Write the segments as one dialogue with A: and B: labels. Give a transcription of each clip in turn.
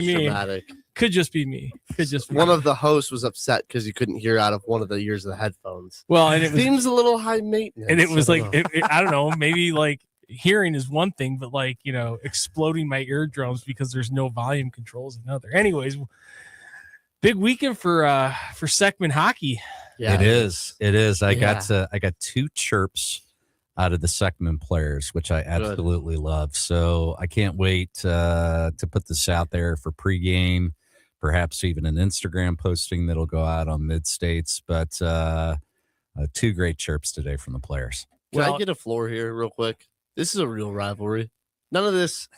A: dramatic.
B: Could just be me.
A: One of the hosts was upset because he couldn't hear out of one of the ears of the headphones.
B: Well, and it
A: seems a little high maintenance.
B: And it was I don't know, maybe like hearing is one thing, but like, exploding my eardrums because there's no volume controls is another. Anyways, big weekend for Seckman hockey.
C: Yeah, it is. I got 2 chirps out of the Seckman players, which I absolutely love. So I can't wait to put this out there for pregame, perhaps even an Instagram posting that'll go out on Mid-States. But 2 great chirps today from the players.
A: Can I get a floor here real quick? This is a real rivalry. None of this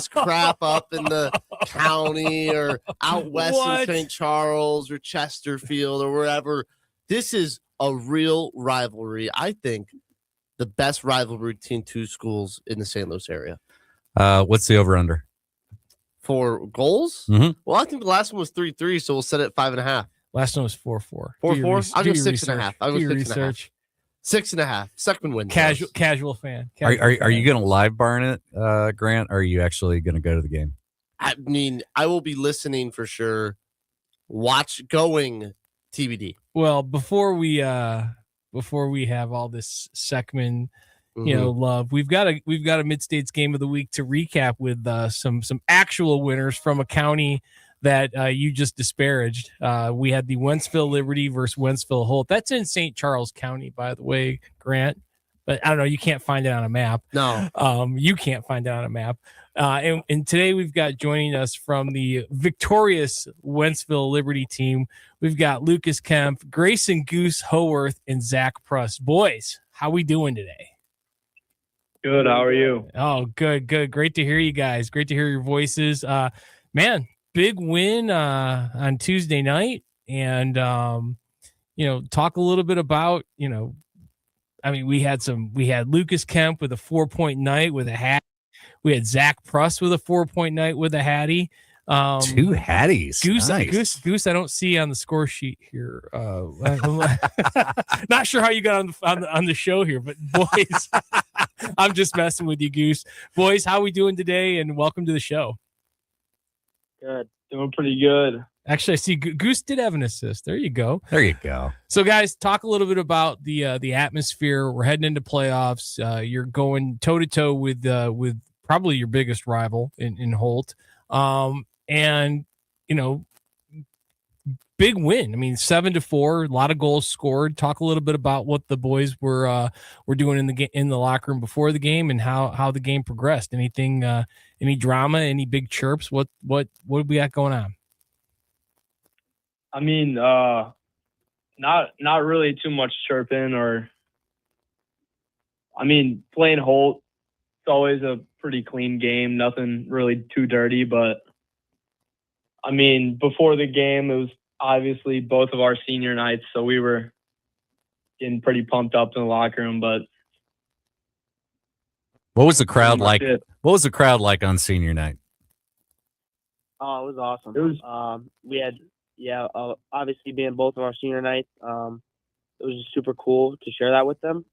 A: crap up in the county or out west in St. Charles or Chesterfield or wherever. This is a real rivalry. I think the best rivalry between 2 schools in the St. Louis area.
C: What's the over-under?
A: For goals?
C: Mm-hmm.
A: Well, I think the last one was 3-3, so we'll set it at 5.5.
B: Last one was 4-4.
A: 4-4? I'll go 6.5. I'll go
B: 6.5.
A: 6.5. Seckman wins.
B: Casual fan.
C: Are you going to live barn it, Grant? Or are you actually going to go to the game?
A: I mean, I will be listening for sure. Going TBD.
B: Well, before we have all this Seckman, love, we've got a Mid-States game of the week to recap with some actual winners from a county that you just disparaged. We had the Wentzville Liberty versus Wentzville Holt. That's in St. Charles County, by the way, Grant. But I don't know, you can't find it on a map.
A: No.
B: You can't find it on a map. And today we've got joining us from the victorious Wentzville Liberty team, we've got Lucas Kemp, Grayson Goose Howarth, and Zach Pruss. Boys, how we doing today?
D: Good. How are you?
B: Oh, good. Great to hear you guys. Great to hear your voices. Man, big win on Tuesday night. And, talk a little bit about, we had Lucas Kemp with a 4-point night with a hat. We had Zach Pruss with a 4-point night with a hattie.
C: 2 hatties.
B: Goose, I don't see on the score sheet here. Not sure how you got on the show here, but boys, I'm just messing with you, Goose. Boys, how we doing today? And welcome to the show.
D: Good. Doing pretty good.
B: Actually, I see Goose did have an assist. There you go.
C: So,
B: guys, talk a little bit about the atmosphere. We're heading into playoffs. You're going toe-to-toe with probably your biggest rival in Holt. And, big win. I mean, 7-4, a lot of goals scored. Talk a little bit about what the boys were doing in the locker room before the game and how the game progressed. Anything, any drama, any big chirps? What we got going on?
D: I mean, not really too much chirping playing Holt. It's always a pretty clean game. Nothing really too dirty, but before the game, it was obviously both of our senior nights, so we were getting pretty pumped up in the locker room. But
C: what was the crowd like? What was the crowd like on senior night?
E: Oh, it was awesome. We had, obviously being both of our senior nights, it was just super cool to share that with them.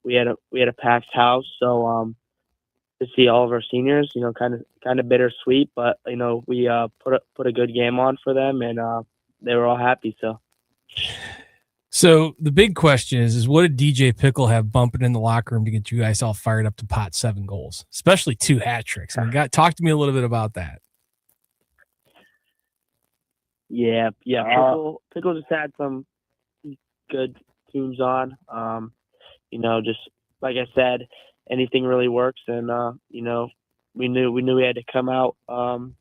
E: We had a packed house, so to see all of our seniors, kind of bittersweet, but we put a good game on for them, and they were all happy.
B: So the big question is what did DJ Pickle have bumping in the locker room to get you guys all fired up to pot 7 goals, especially 2 hat tricks? Talk to me a little bit about that.
E: Yeah. Pickle just had some good tunes on. Just like I said, anything really works, and we knew we had to come out and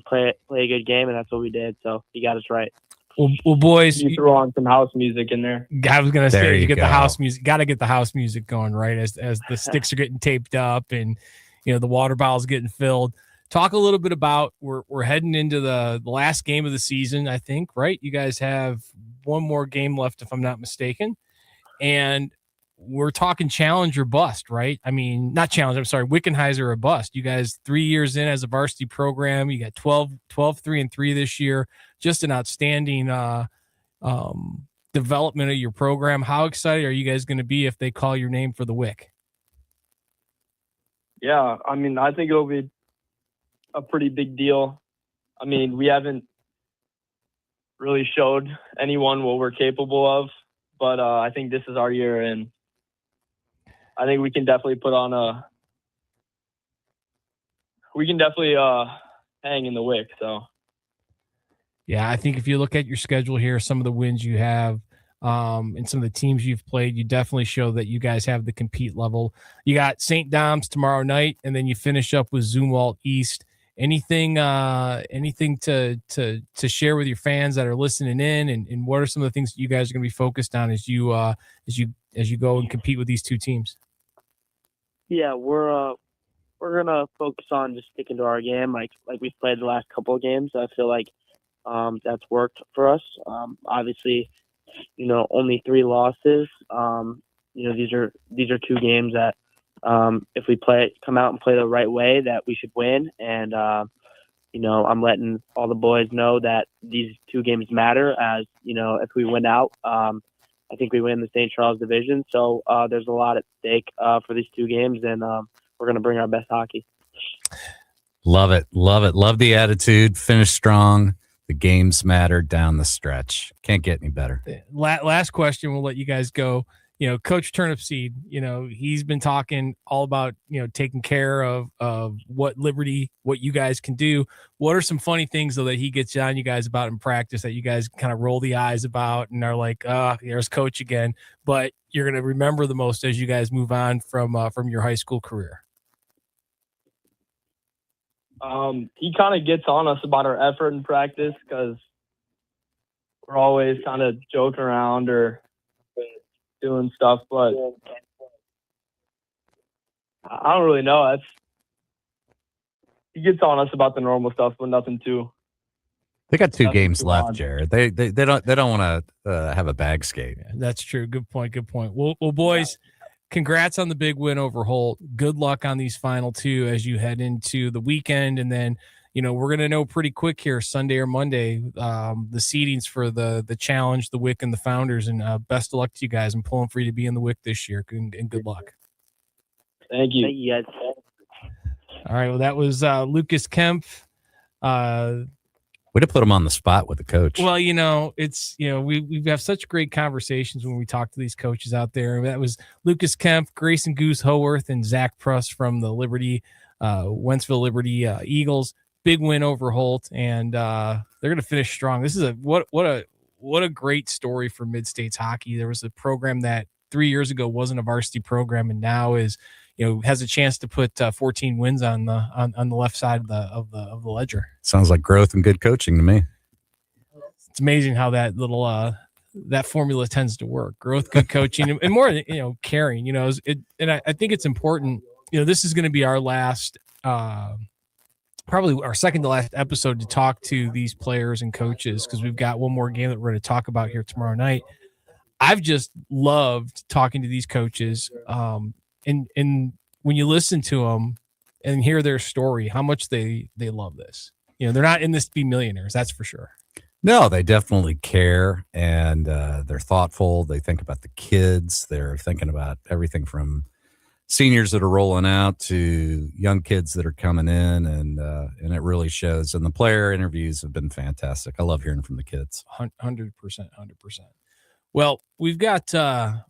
E: play a good game, and that's what we did. So he got us right.
B: Well, boys,
D: you throw on some house music in there.
B: I was gonna say you get the house music. Got to get the house music going, right? As the sticks are getting taped up and the water bottle's getting filled. Talk a little bit about we're heading into the last game of the season, I think, right? You guys have one more game left, if I'm not mistaken, and we're talking challenge or bust, right? I mean, not challenge. I'm sorry, Wickenheiser or bust. You guys 3 years in as a varsity program. You got 12-3-3 this year. Just an outstanding development of your program. How excited are you guys going to be if they call your name for the WIC?
D: Yeah, I mean, I think it'll be a pretty big deal. I mean, we haven't really showed anyone what we're capable of, but I think this is our year, and I think we can definitely hang in the WIC. So.
B: Yeah, I think if you look at your schedule here, some of the wins you have, and some of the teams you've played, you definitely show that you guys have the compete level. You got St. Dom's tomorrow night, and then you finish up with Zumwalt East. Anything to share with your fans that are listening in, and what are some of the things that you guys are going to be focused on as you go and compete with these two teams?
E: Yeah, we're gonna focus on just sticking to our game, like we've played the last couple of games. I feel like that's worked for us. Obviously, only 3 losses. These are 2 games that if we come out and play the right way, that we should win. And I'm letting all the boys know that these 2 games matter. As if we win out, I think we win the St. Charles division. So there's a lot at stake for these 2 games, and we're going to bring our best hockey.
C: Love it. Love the attitude. Finish strong. The games matter down the stretch. Can't get any better.
B: Last question. We'll let you guys go. Coach Turnipseed, he's been talking all about, taking care of what you guys can do. What are some funny things, though, that he gets on you guys about in practice that you guys kind of roll the eyes about and are like, there's Coach again, but you're going to remember the most as you guys move on from your high school career?
D: He kind of gets on us about our effort in practice, because we're always kind of joking around or doing stuff, but I don't really know. He gets on us about the normal stuff, but nothing too.
C: They got 2 games
D: too
C: left,
D: odd.
C: Jared. They don't want to have a bag skate.
B: Yeah, that's true. Good point. Well, boys, congrats on the big win over Holt. Good luck on these final 2 as you head into the weekend. And then, we're going to know pretty quick here, Sunday or Monday, the seedings for the challenge, the WIC, and the founders. And best of luck to you guys. I'm pulling for you to be in the WIC this year. And good luck.
D: Thank you.
E: Thank you, guys.
B: All right. Well, that was Lucas Kemp.
C: Way to put him on the spot with the coach.
B: Well, it's, we have such great conversations when we talk to these coaches out there. That was Lucas Kemp, Grayson Goose Howarth, and Zach Pruss from the Wentzville Liberty Eagles. Big win over Holt, and they're going to finish strong. This is what a great story for Mid-States hockey. There was a program that 3 years ago wasn't a varsity program, and now is, has a chance to put 14 wins on the left side of the ledger.
C: Sounds like growth and good coaching to me.
B: It's amazing how that little that formula tends to work. Growth, good coaching, and more, caring. And I think it's important. This is going to be our last, probably our second to last episode to talk to these players and coaches, because we've got one more game that we're going to talk about here tomorrow night. I've just loved talking to these coaches. And when you listen to them and hear their story, how much they love this. They're not in this to be millionaires, that's for sure.
C: No, they definitely care, and they're thoughtful. They think about the kids. They're thinking about everything from seniors that are rolling out to young kids that are coming in, and it really shows. And the player interviews have been fantastic. I love hearing from the kids.
B: 100%. Well, we've got our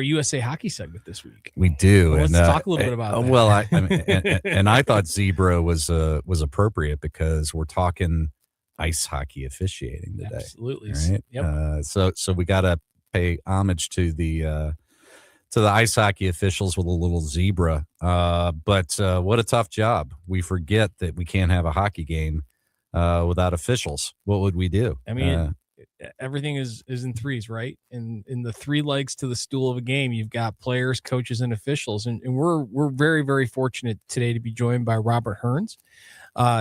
B: USA Hockey segment this week.
C: We do.
B: Well, let's talk a little bit about that.
C: Well, I mean, and I thought Zebra was appropriate, because we're talking ice hockey officiating today.
B: Absolutely.
C: Right?
B: Yep.
C: So we got to pay homage to the ice hockey officials with a little Zebra. But what a tough job. We forget that we can't have a hockey game without officials. What would we do?
B: I mean, everything is in threes, right? And in the 3 legs to the stool of a game, you've got players, coaches, and officials. And we're very, very fortunate today to be joined by Robert Hearns.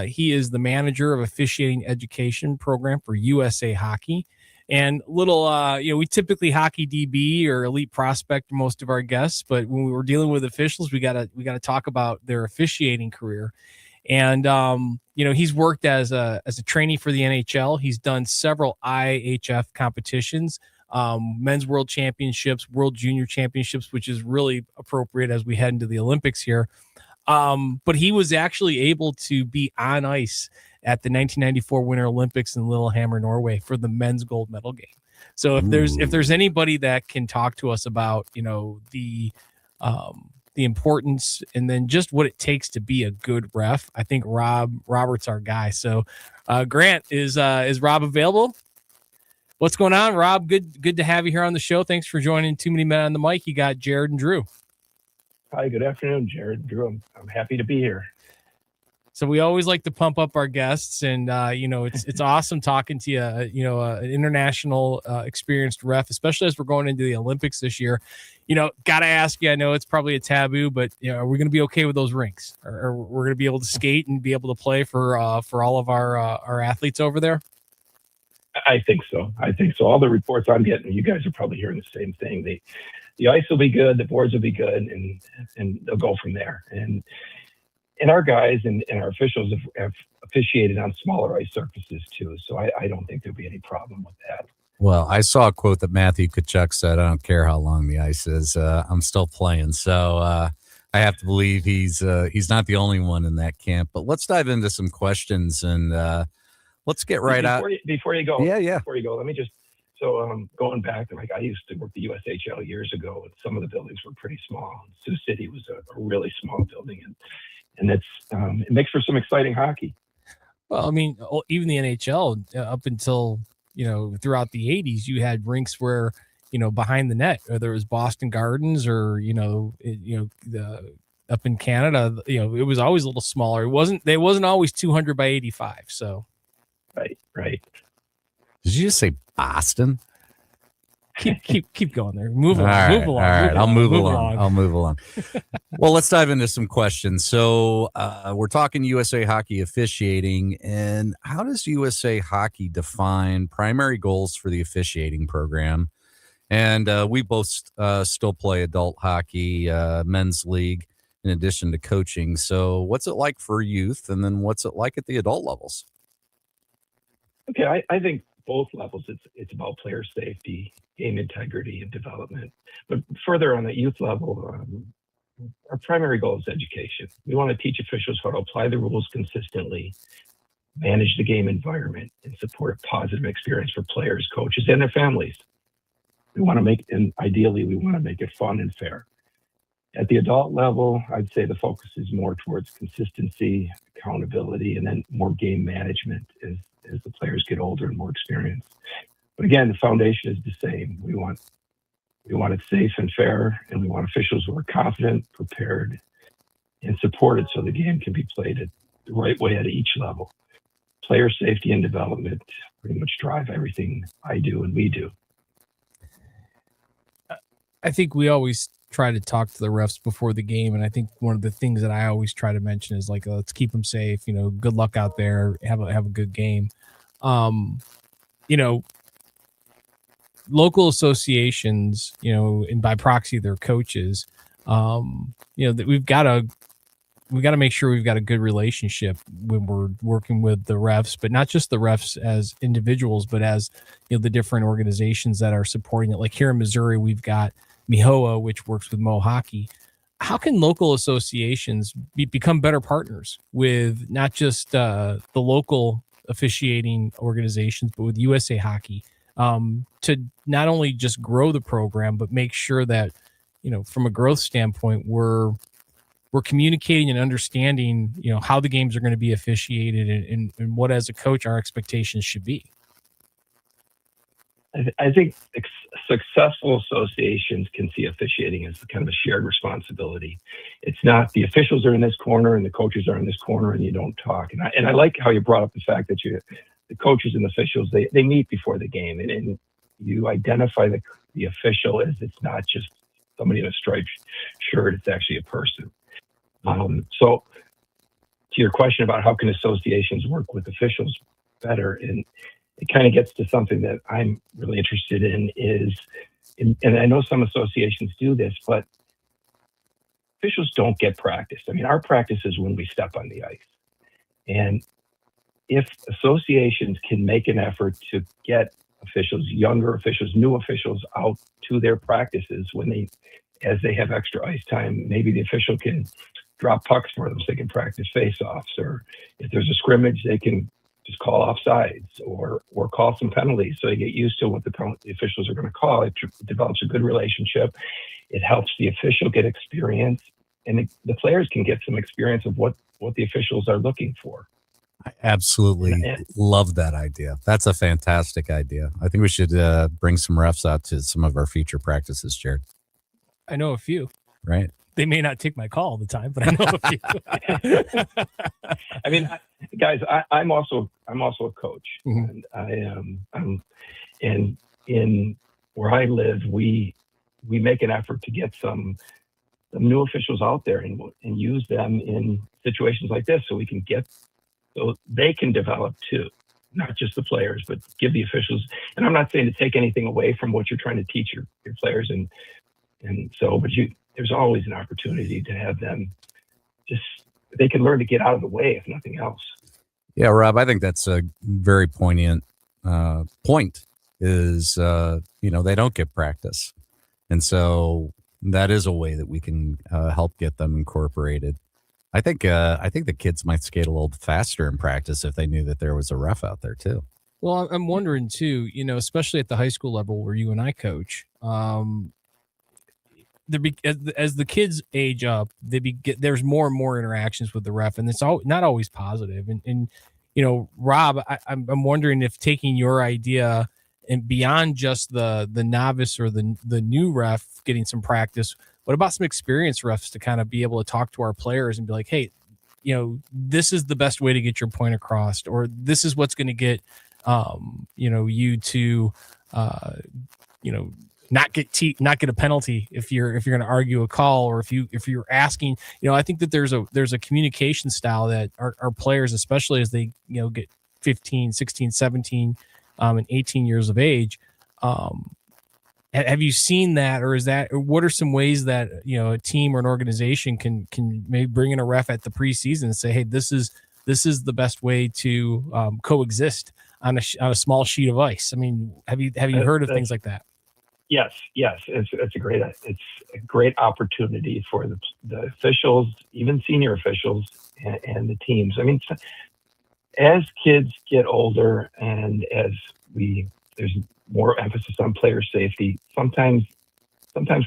B: He is the manager of officiating education program for USA Hockey. And we typically hockey DB or elite prospect most of our guests, but when we were dealing with officials, we gotta talk about their officiating career. And he's worked as a trainee for the NHL. He's done several IHF competitions, men's world championships, world junior championships, which is really appropriate as we head into the Olympics here. But he was actually able to be on ice at the 1994 Winter Olympics in Lillehammer, Norway for the men's gold medal game. So if there's anybody that can talk to us about, the importance and then just what it takes to be a good ref, I think Robert's our guy. So Grant, is Rob available? What's going on, Rob? Good to have you here on the show. Thanks for joining Too Many Men on the Mic. You got Jared and Drew.
F: Hi, good afternoon, Jared and Drew. I'm happy to be here.
B: So we always like to pump up our guests, and it's awesome talking to you. An international experienced ref, especially as we're going into the Olympics this year. Got to ask you. I know it's probably a taboo, but are we going to be okay with those rinks? Or we're going to be able to skate and be able to play for all of our athletes over there?
F: I think so. All the reports I'm getting, you guys are probably hearing the same thing. The ice will be good, the boards will be good, and they'll go from there. And our guys and our officials have officiated on smaller ice surfaces too. So I don't think there'll be any problem with that.
C: Well, I saw a quote that Matthew Tkachuk said, "I don't care how long the ice is, I'm still playing." So I have to believe he's not the only one in that camp. But let's dive into some questions and let's get right out.
F: Before you go,
C: yeah.
F: Before you go, let me just. So going back, like I used to work the USHL years ago, and some of the buildings were pretty small. Sioux City was a really small building, and it's it makes for some exciting hockey.
B: Well, I mean, even the NHL up until throughout the 80s, you had rinks where behind the net, whether it was Boston Gardens or up in Canada, it was always a little smaller. They wasn't always 200 by 85. So
F: right.
C: Did you just say Boston?
B: Keep going there. Move along.
C: All right. I'll move along. Well, let's dive into some questions. So we're talking USA Hockey officiating, and how does USA Hockey define primary goals for the officiating program? And we both still play adult hockey, men's league, in addition to coaching. So what's it like for youth, and then what's it like at the adult levels?
F: Okay, I think both levels, it's about player safety, game integrity, and development. But further on the youth level, our primary goal is education. We want to teach officials how to apply the rules consistently, manage the game environment, and support a positive experience for players, coaches, and their families. Ideally, we want to make it fun and fair. At the adult level, I'd say the focus is more towards consistency, accountability, and then more game management as the players get older and more experienced. But again, the foundation is the same. We want it safe and fair, and we want officials who are confident, prepared, and supported so the game can be played at the right way at each level. Player safety and development pretty much drive everything I do and we do.
B: I think we always try to talk to the refs before the game, and I think one of the things that I always try to mention is let's keep them safe. Good luck out there. Have a good game. Local associations, and by proxy their coaches, that we've got to make sure we've got a good relationship when we're working with the refs, but not just the refs as individuals, but as the different organizations that are supporting it. Like here in Missouri, we've got MIHOA, which works with Mo Hockey. How can local associations become better partners with not just the local officiating organizations, but with USA Hockey, to not only just grow the program, but make sure that, from a growth standpoint, we're communicating and understanding, how the games are going to be officiated and what, as a coach, our expectations should be.
F: I think successful associations can see officiating as kind of a shared responsibility. It's not the officials are in this corner and the coaches are in this corner and you don't talk. And I like how you brought up the fact that the coaches and the officials, they meet before the game and you identify the official as it's not just somebody in a striped shirt, it's actually a person. So to your question about how can associations work with officials better, and it kind of gets to something that I'm really interested in and I know some associations do this, but officials don't get practice. I mean, our practice is when we step on the ice. And if associations can make an effort to get officials, younger officials, new officials out to their practices as they have extra ice time, maybe the official can drop pucks for them so they can practice face-offs, or if there's a scrimmage, they can just call offsides or call some penalties so they get used to what the officials are going to call. It develops a good relationship. It helps the official get experience, and the players can get some experience of what the officials are looking for.
C: I absolutely love that idea. That's a fantastic idea. I think we should bring some refs out to some of our future practices, Jared.
B: I know a few.
C: Right.
B: They may not take my call all the time, but I know a few.
F: I mean, guys, I'm also a coach,
B: Mhm.
F: and and in where I live, we make an effort to get some new officials out there and use them in situations like this, so they can develop too, not just the players, but give the officials. And I'm not saying to take anything away from what you're trying to teach your players, but there's always an opportunity to have them they can learn to get out of the way, if nothing else.
C: Yeah, Rob, I think that's a very poignant point is, they don't get practice. And so that is a way that we can help get them incorporated. I think the kids might skate a little faster in practice if they knew that there was a ref out there too.
B: Well, I'm wondering too, especially at the high school level where you and I coach, as the kids age up, there's more and more interactions with the ref, and it's not always positive. And Rob, I'm wondering if taking your idea and beyond just the novice or the new ref getting some practice, what about some experienced refs to kind of be able to talk to our players and be like, hey, this is the best way to get your point across, or this is what's going to get you to not get a penalty if you're going to argue a call, or if you're asking. I think that there's a communication style that our players, especially as they get 15, 16, 17 and 18 years of age, have you seen that, or what are some ways that a team or an organization can maybe bring in a ref at the preseason and say, hey, this is the best way to coexist on a small sheet of ice? I mean, have you heard of things like that?
F: Yes, it's a great opportunity for the officials, even senior officials, and the teams. I mean, as kids get older and as there's more emphasis on player safety, sometimes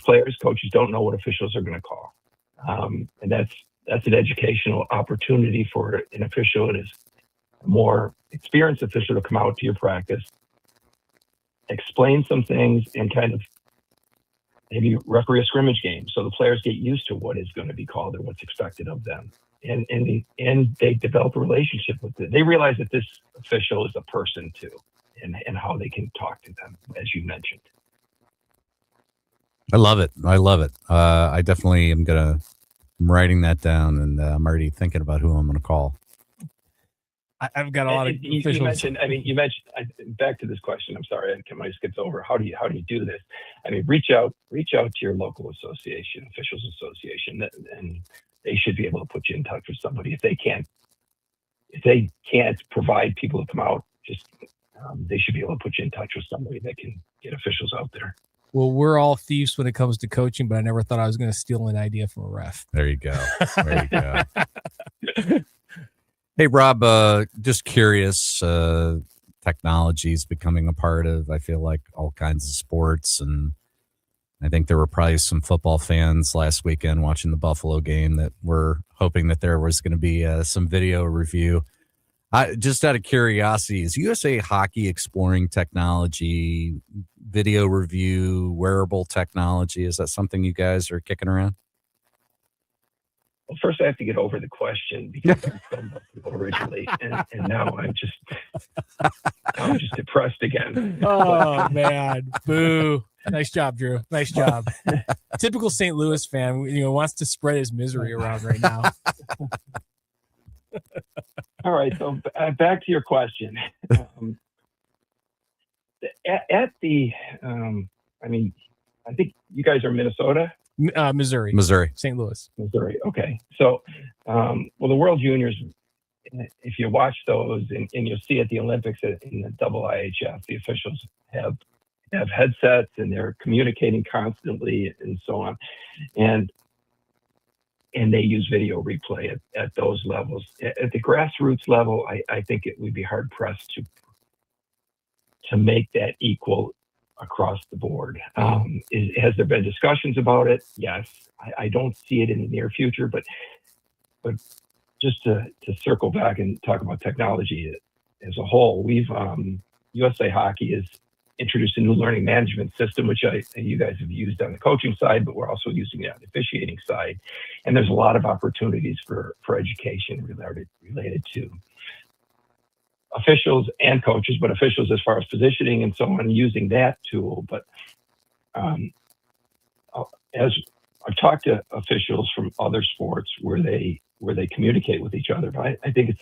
F: players, coaches don't know what officials are going to call, and that's an educational opportunity for an official. It is a more experienced official to come out to your practice, explain some things, and kind of maybe referee a scrimmage game so the players get used to what is going to be called and what's expected of them. And they develop a relationship with it. They realize that this official is a person too, and how they can talk to them, as you mentioned.
C: I love it. I definitely I'm writing that down, and I'm already thinking about who I'm going to call.
B: I've got a lot of officials.
F: You mentioned back to this question. I'm sorry, I might skip over. How do you do this? I mean, reach out to your local association, officials association, and they should be able to put you in touch with somebody. If they can't provide people to come out, they should be able to put you in touch with somebody that can get officials out there.
B: Well, we're all thieves when it comes to coaching, but I never thought I was going to steal an idea from a ref.
C: There you go. Hey, Rob, just curious, technology is becoming a part of, I feel like, all kinds of sports. And I think there were probably some football fans last weekend watching the Buffalo game that were hoping that there was going to be some video review. Just out of curiosity, is USA Hockey exploring technology, video review, wearable technology? Is that something you guys are kicking around?
F: Well, first I have to get over the question because I'm from Buffalo originally, and now I'm just depressed again.
B: Oh man, boo! Nice job, Drew. Nice job. Typical St. Louis fan, wants to spread his misery around right now.
F: All right, so back to your question. I think you guys are Minnesota.
B: Missouri. St. Louis.
F: Missouri. Okay. So, the World Juniors, if you watch those and you'll see at the Olympics in the IIHF, the officials have headsets and they're communicating constantly and so on. And and they use video replay at those levels. At the grassroots level, I think it would be hard pressed to make that equal across the board. Has there been discussions about it? Yes. I don't see it in the near future, but just to circle back and talk about technology as a whole, we've USA Hockey has introduced a new learning management system, which you guys have used on the coaching side, but we're also using it on the officiating side. And there's a lot of opportunities for education related to officials and coaches, but officials as far as positioning and so on, using that tool. But as I've talked to officials from other sports where they communicate with each other, but I think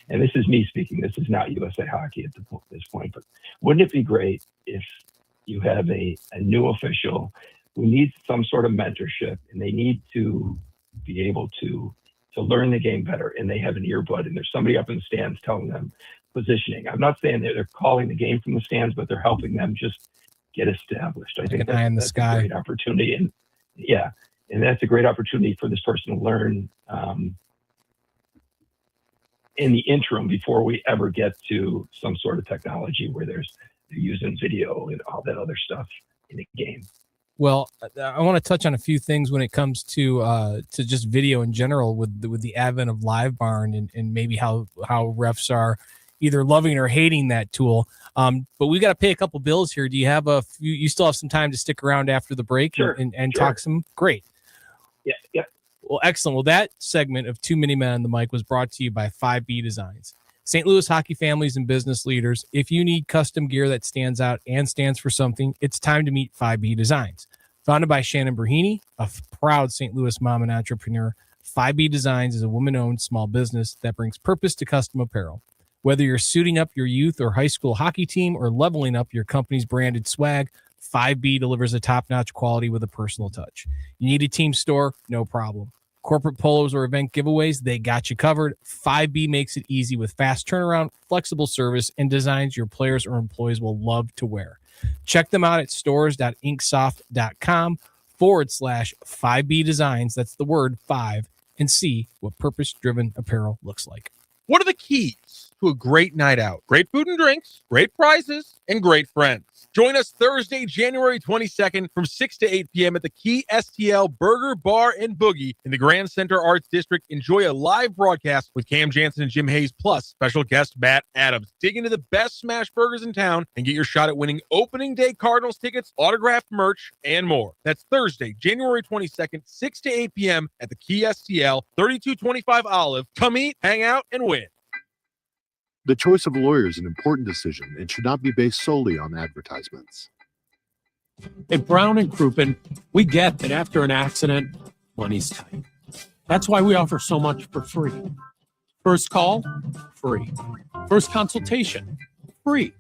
F: and this is me speaking, this is not USA Hockey at this point, but wouldn't it be great if you have a new official who needs some sort of mentorship and they need to be able to learn the game better, and they have an earbud and there's somebody up in the stands telling them positioning. I'm not saying that they're calling the game from the stands, but they're helping them just get established. I think that's a great opportunity. And and that's a great opportunity for this person to learn in the interim before we ever get to some sort of technology where they're using video and all that other stuff in the game.
B: Well, I want to touch on a few things when it comes to just video in general with the advent of Live Barn and maybe how refs are either loving or hating that tool. But we got to pay a couple bills here. Do you have you still have some time to stick around after the break and talk some? Great.
F: Yeah.
B: Well, excellent. Well, that segment of 2 Mini-Men on the Mic was brought to you by 5B Designs. St. Louis hockey families and business leaders, if you need custom gear that stands out and stands for something, it's time to meet 5B Designs. Founded by Shannon Brahini, a proud St. Louis mom and entrepreneur, 5B Designs is a woman-owned small business that brings purpose to custom apparel. Whether you're suiting up your youth or high school hockey team or leveling up your company's branded swag, 5B delivers a top-notch quality with a personal touch. You need a team store? No problem. Corporate polos or event giveaways, they got you covered. 5B makes it easy with fast turnaround, flexible service, and designs your players or employees will love to wear. Check them out at stores.inksoft.com/5B Designs. That's the word 5, and see what purpose-driven apparel looks like.
G: What are the keys to a great night out? Great food and drinks, great prizes, and great friends. Join us Thursday, January 22nd from 6 to 8 p.m. at the Key STL Burger, Bar, and Boogie in the Grand Center Arts District. Enjoy a live broadcast with Cam Jansen and Jim Hayes, plus special guest Matt Adams. Dig into the best smash burgers in town and get your shot at winning opening day Cardinals tickets, autographed merch, and more. That's Thursday, January 22nd, 6 to 8 p.m. at the Key STL, 3225 Olive. Come eat, hang out, and win.
H: The choice of a lawyer is an important decision and should not be based solely on advertisements.
I: At Brown and Crouppen, we get that after an accident, money's tight. That's why we offer so much for free. First call, free. First consultation, free.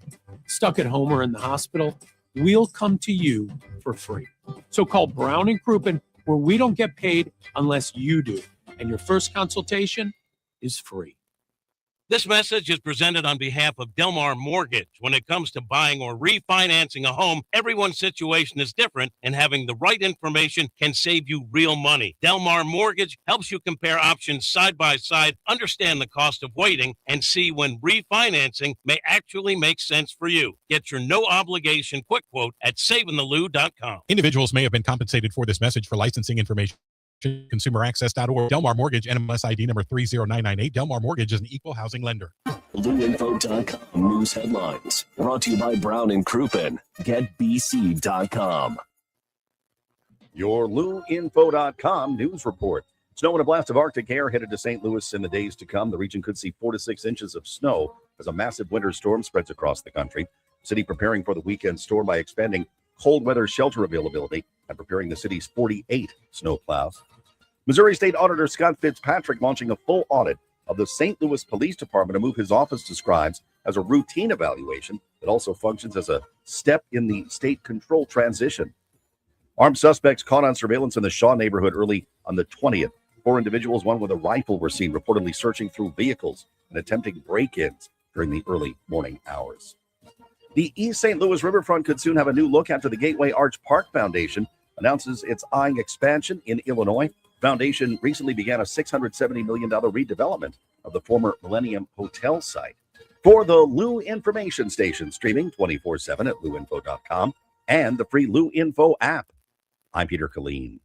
I: Stuck at home or in the hospital, we'll come to you for free. So call Brown and Crouppen, where we don't get paid unless you do. And your first consultation is free.
J: This message is presented on behalf of Delmar Mortgage. When it comes to buying or refinancing a home, everyone's situation is different, and having the right information can save you real money. Delmar Mortgage helps you compare options side by side, understand the cost of waiting, and see when refinancing may actually make sense for you. Get your no-obligation quick quote at SavingTheLou.com.
K: Individuals may have been compensated for this message for licensing information. ConsumerAccess.org. Delmar Mortgage, NMLS ID number 30998. Delmar Mortgage is an equal housing lender.
L: LouInfo.com news headlines. Brought to you by Brown and Crouppen. GetBC.com.
M: Your LouInfo.com news report. Snow and a blast of Arctic air headed to St. Louis in the days to come. The region could see 4 to 6 inches of snow as a massive winter storm spreads across the country. City preparing for the weekend storm by expanding cold weather shelter availability and preparing the city's 48 snowplows. Missouri State Auditor Scott Fitzpatrick launching a full audit of the St. Louis Police Department, a move his office describes as a routine evaluation that also functions as a step in the state control transition. Armed suspects caught on surveillance in the Shaw neighborhood early on the 20th. 4 individuals, one with a rifle, were seen reportedly searching through vehicles and attempting break-ins during the early morning hours. The East St. Louis riverfront could soon have a new look after the Gateway Arch Park Foundation announces it's eyeing expansion in Illinois. Foundation recently began a $670 million redevelopment of the former Millennium Hotel site. For the Lou Information Station, streaming 24/7 at louinfo.com and the free Lou Info app. I'm Peter Killeen.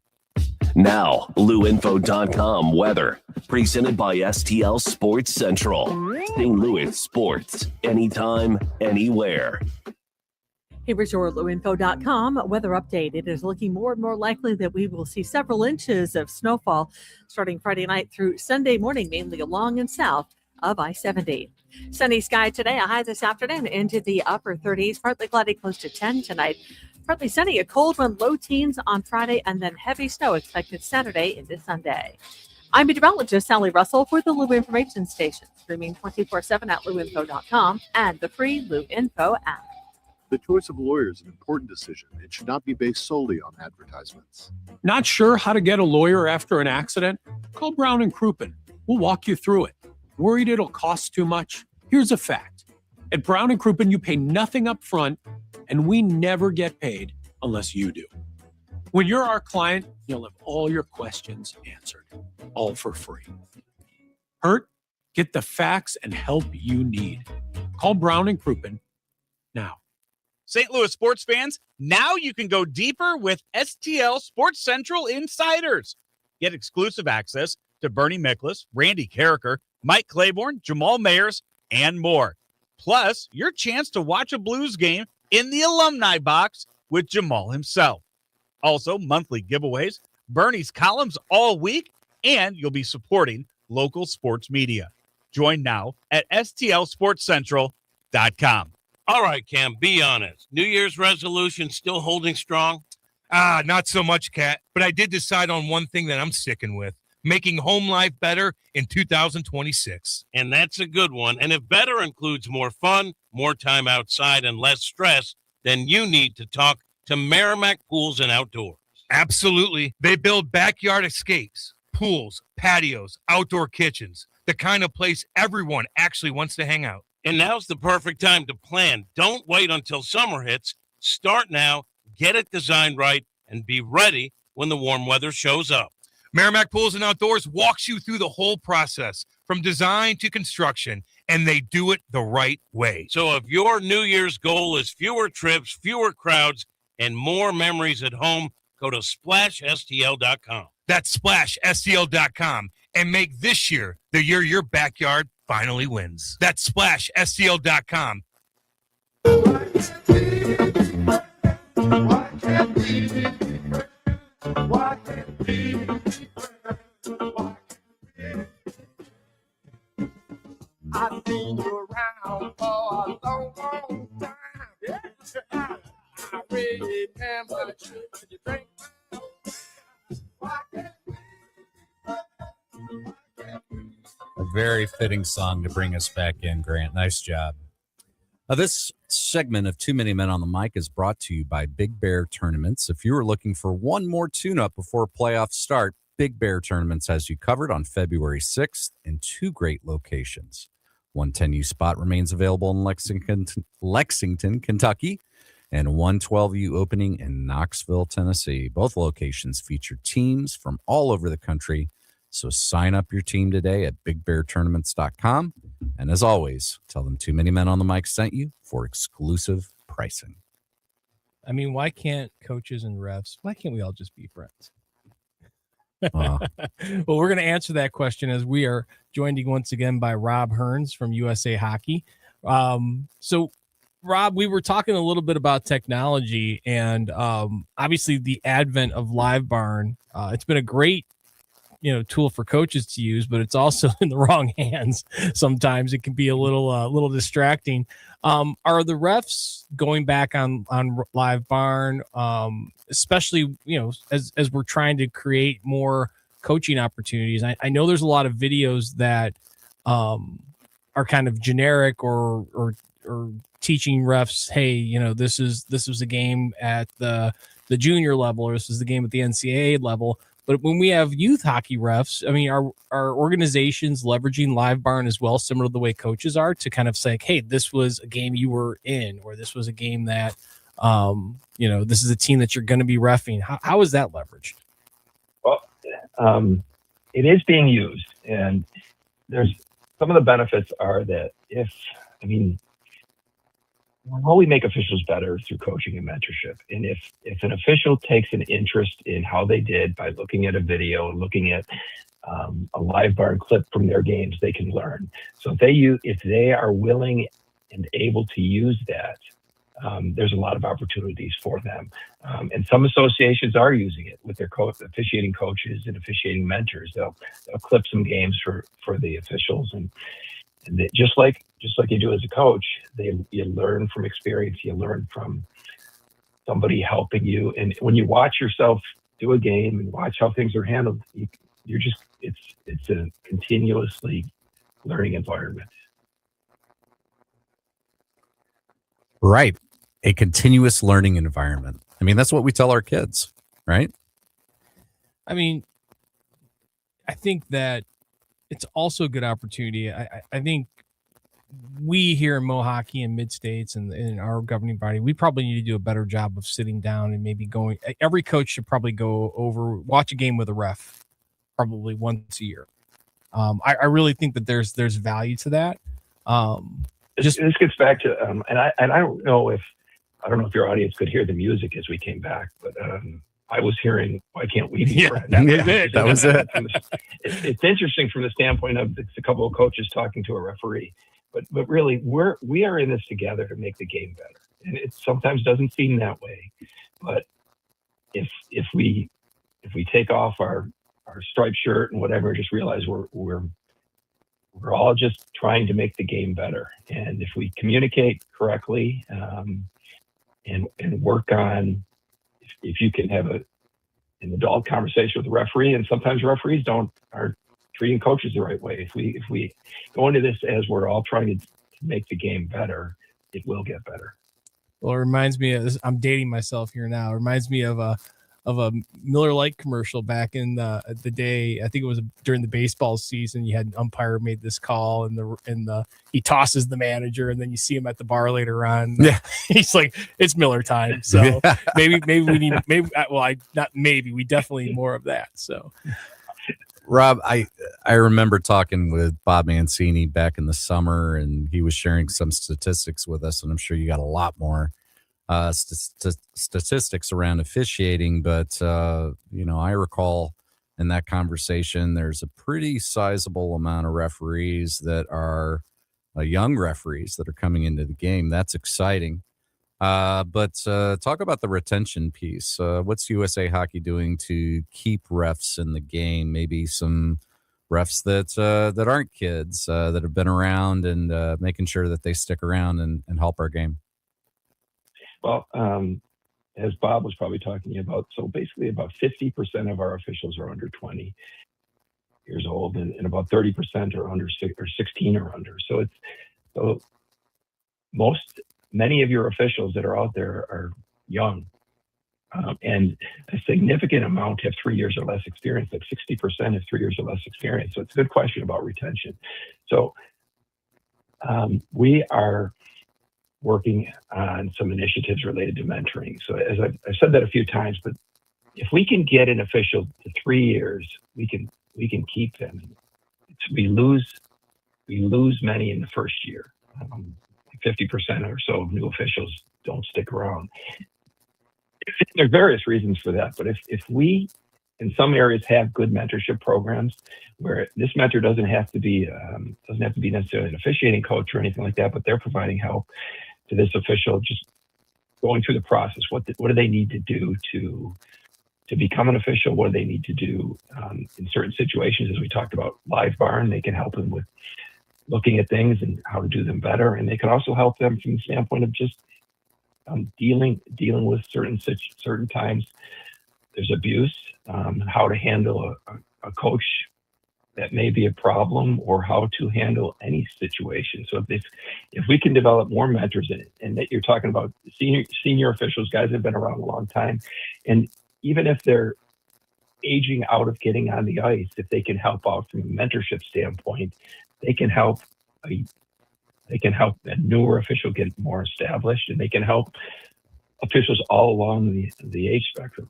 L: Now, louinfo.com weather, presented by STL Sports Central. St. Louis sports, anytime, anywhere.
N: Here's your louinfo.com weather update. It is looking more and more likely that we will see several inches of snowfall starting Friday night through Sunday morning, mainly along and south of I-70. Sunny sky today, a high this afternoon into the upper 30s, partly cloudy close to 10 tonight. Partly sunny, a cold one, low teens on Friday, and then heavy snow expected Saturday into Sunday. I'm meteorologist Sally Russell for the Lou Information Station, streaming 24/7 at louinfo.com and the free Lou Info app.
H: The choice of a lawyer is an important decision. It should not be based solely on advertisements.
I: Not sure how to get a lawyer after an accident? Call Brown and Crouppen. We'll walk you through it. Worried it'll cost too much? Here's a fact. At Brown and Crouppen, you pay nothing up front, and we never get paid unless you do. When you're our client, you'll have all your questions answered, all for free. Hurt? Get the facts and help you need. Call Brown and Crouppen now.
O: St. Louis sports fans, now you can go deeper with STL Sports Central Insiders. Get exclusive access to Bernie Miklasz, Randy Carricker, Mike Claiborne, Jamal Mayers, and more. Plus, your chance to watch a Blues game in the alumni box with Jamal himself. Also, monthly giveaways, Bernie's columns all week, and you'll be supporting local sports media. Join now at stlsportscentral.com.
J: All right, Cam, be honest. New Year's resolution still holding strong?
P: Not so much, Kat, but I did decide on one thing that I'm sticking with. Making home life better in 2026.
J: And that's a good one. And if better includes more fun, more time outside, and less stress, then you need to talk to Merrimack Pools and Outdoors.
P: Absolutely. They build backyard escapes, pools, patios, outdoor kitchens, the kind of place everyone actually wants to hang out.
J: And now's the perfect time to plan. Don't wait until summer hits. Start now, get it designed right, and be ready when the warm weather shows up.
P: Merrimack Pools and Outdoors walks you through the whole process, from design to construction, and they do it the right way.
J: So if your New Year's goal is fewer trips, fewer crowds, and more memories at home, go to SplashSTL.com.
P: That's SplashSTL.com, and make this year the year your backyard finally wins. That's SplashSTL.com.
Q: I've seen you around for a long, long time. Yeah. I remember the trip you drink.
C: A very fitting song to bring us back in, Grant. Nice job. This segment of Too Many Men on the Mic is brought to you by Big Bear Tournaments. If you are looking for one more tune-up before playoffs start, Big Bear Tournaments has you covered on February 6th in two great locations. One 10U spot remains available in Lexington, Kentucky, and one 12U opening in Knoxville, Tennessee. Both locations feature teams from all over the country, so sign up your team today at bigbeartournaments.com. And as always, tell them Too Many Men on the Mic sent you for exclusive pricing.
B: I mean, why can't coaches and refs, why can't we all just be friends?
C: Well,
B: we're going to answer that question as we are joined once again by Rob Hearns from USA Hockey. So, Rob, we were talking a little bit about technology and obviously the advent of Live Barn. It's been a great tool for coaches to use, but it's also in the wrong hands. Sometimes it can be a little distracting. Are the refs going back on Live Barn, especially, as we're trying to create more coaching opportunities? I know there's a lot of videos that are kind of generic or teaching refs, hey, this was a game at the junior level, or this is the game at the NCAA level. But when we have youth hockey refs, I mean, are organizations leveraging Live Barn as well, similar to the way coaches are, to kind of say, hey, this was a game you were in, or this was a game that, this is a team that you're going to be reffing. How is that leveraged?
D: Well,
F: it is being used, and there's some of the benefits are that how we make officials better through coaching and mentorship. And if an official takes an interest in how they did by looking at a video, looking at a live barn clip from their games, they can learn. So if they are willing and able to use that, there's a lot of opportunities for them. And some associations are using it with their officiating coaches and officiating mentors. They'll clip some games for the officials, and just like you do as a coach, you learn from experience. You learn from somebody helping you, and when you watch yourself do a game and watch how things are handled, it's a continuously learning environment.
C: Right. A continuous learning environment. I mean, that's what we tell our kids, right?
B: I mean, I think that it's also a good opportunity. I think we here in Mohockey and Mid-States and in our governing body, we probably need to do a better job of sitting down and maybe every coach should probably watch a game with a ref probably once a year. I really think that there's value to that.
F: This gets back to, and I don't know if your audience could hear the music as we came back, but I was hearing "Why Can't We Be Friends?"
C: That was it.
F: It's interesting from the standpoint of it's a couple of coaches talking to a referee, but really we are in this together to make the game better, and it sometimes doesn't seem that way, but if we take off our striped shirt and whatever, just realize we're all just trying to make the game better, and if we communicate correctly and work on, if you can have an adult conversation with the referee, and sometimes referees aren't treating coaches the right way. If we go into this as we're all trying to make the game better, it will get better.
B: Well, it reminds me of this. I'm dating myself here now. It reminds me of a Miller Lite commercial back in the day. I think it was during the baseball season. You had an umpire made this call, and he tosses the manager, and then you see him at the bar later on.
C: Yeah,
B: he's like, "It's Miller time." So maybe we need we definitely need more of that. So,
C: Rob, I remember talking with Bob Mancini back in the summer, and he was sharing some statistics with us, and I'm sure you got a lot more statistics around officiating, but I recall in that conversation there's a pretty sizable amount of referees that are young referees that are coming into the game. That's exciting. But talk about the retention piece. What's USA Hockey doing to keep refs in the game? Maybe some refs that aren't kids that have been around, and making sure that they stick around and help our game.
F: Well, as Bob was probably talking about, so basically about 50% of our officials are under 20 years old, and about 30% are under 16 or under. So many of your officials that are out there are young, and a significant amount have 3 years or less experience. Like 60% have 3 years or less experience. So it's a good question about retention. So we are working on some initiatives related to mentoring. So as I've said that a few times, but if we can get an official to 3 years, we can keep them. We lose many in the first year. 50% or so of new officials don't stick around. There are various reasons for that, but if we in some areas have good mentorship programs where this mentor doesn't have to be necessarily an officiating coach or anything like that, but they're providing help to this official, just going through the process. What do they need to do to become an official? What do they need to do in certain situations? As we talked about live barn, they can help them with looking at things and how to do them better, and they can also help them from the standpoint of just dealing with certain times there's abuse, how to handle a coach that may be a problem, or how to handle any situation. So if we can develop more mentors, and that you're talking about senior officials, guys that have been around a long time, and even if they're aging out of getting on the ice, if they can help out from a mentorship standpoint, they can help a newer official get more established, and they can help officials all along the age spectrum.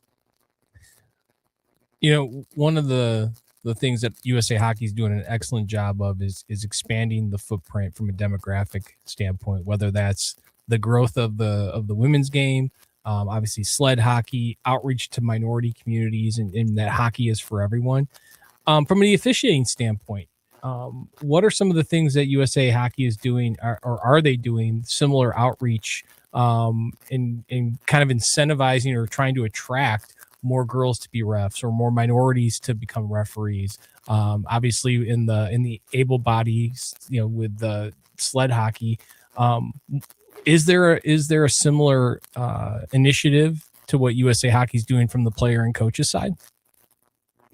B: You know, one of the things that USA Hockey is doing an excellent job of is expanding the footprint from a demographic standpoint, whether that's the growth of the women's game, obviously sled hockey, outreach to minority communities, and that hockey is for everyone. From the officiating standpoint, what are some of the things that USA Hockey is doing, or are they doing similar outreach in kind of incentivizing or trying to attract more girls to be refs or more minorities to become referees? Obviously in the able bodies, with the sled hockey, is there a similar initiative to what USA Hockey is doing from the player and coaches side?